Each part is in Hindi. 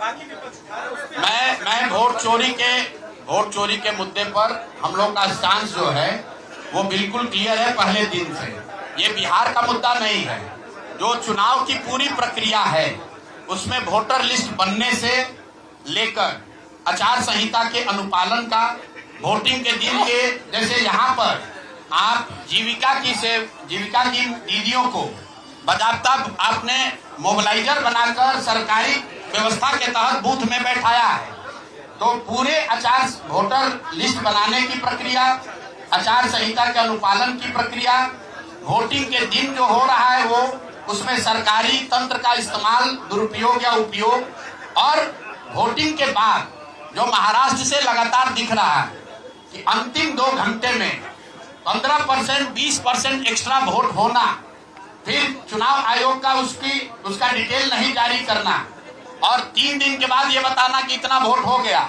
मैं वोट चोरी के मुद्दे पर हम लोग का स्टांस जो है वो बिल्कुल क्लियर है पहले दिन से। ये बिहार का मुद्दा नहीं है। जो चुनाव की पूरी प्रक्रिया है उसमें वोटर लिस्ट बनने से लेकर आचार संहिता के अनुपालन का, वोटिंग के दिन के, जैसे यहाँ पर आप जीविका की दीदियों को बाकायदा आपने मोबिलाइजर बनाकर सरकारी व्यवस्था के तहत बूथ में बैठाया है। तो पूरे वोटर लिस्ट बनाने की प्रक्रिया, आचार संहिता के अनुपालन की प्रक्रिया, वोटिंग के दिन जो हो रहा है वो उसमें सरकारी तंत्र का इस्तेमाल, दुरुपयोग या उपयोग, और वोटिंग के बाद जो महाराष्ट्र से लगातार दिख रहा है कि अंतिम 2 घंटे में 15%, 20% एक्स्ट्रा वोट होना, फिर चुनाव आयोग का उसका डिटेल नहीं जारी करना और 3 दिन के बाद ये बताना कि इतना वोट हो गया।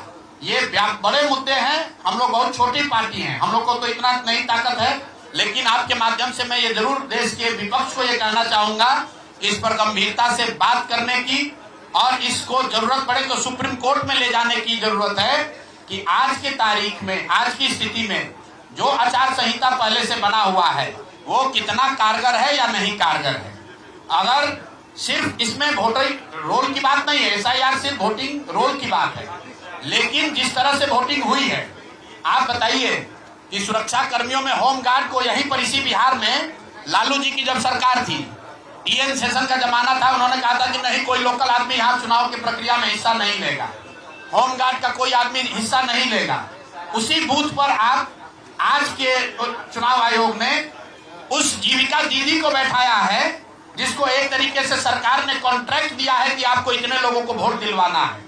ये बड़े मुद्दे हैं। हम लोग बहुत छोटी पार्टी हैं, हम लोग को तो इतना नहीं ताकत है, लेकिन आपके माध्यम से मैं ये जरूर देश के विपक्ष को ये कहना चाहूंगा कि इस पर गंभीरता से बात करने की और इसको जरूरत पड़े तो सुप्रीम कोर्ट में ले जाने की जरूरत है कि आज के तारीख में, आज की स्थिति में जो आचार संहिता पहले से बना हुआ है वो कितना कारगर है या नहीं कारगर है। अगर सिर्फ इसमें वोटर रोल की बात नहीं है, SIR सिर्फ वोटिंग रोल की बात है, लेकिन जिस तरह से वोटिंग हुई है, आप बताइए कि सुरक्षा कर्मियों में होम गार्ड को यहीं पर इसी बिहार में लालू जी की जब सरकार थी, TN सेशन का जमाना था, उन्होंने कहा था कि नहीं कोई लोकल आदमी यहाँ चुनाव की प्रक्रिया में हिस्सा नहीं लेगा, होम गार्ड का कोई आदमी हिस्सा नहीं लेगा। उसी बूथ पर आप आज के चुनाव आयोग ने उस जीविका दीदी को बैठाया है जिसको एक तरीके से सरकार ने कॉन्ट्रैक्ट दिया है कि आपको इतने लोगों को वोट दिलवाना है।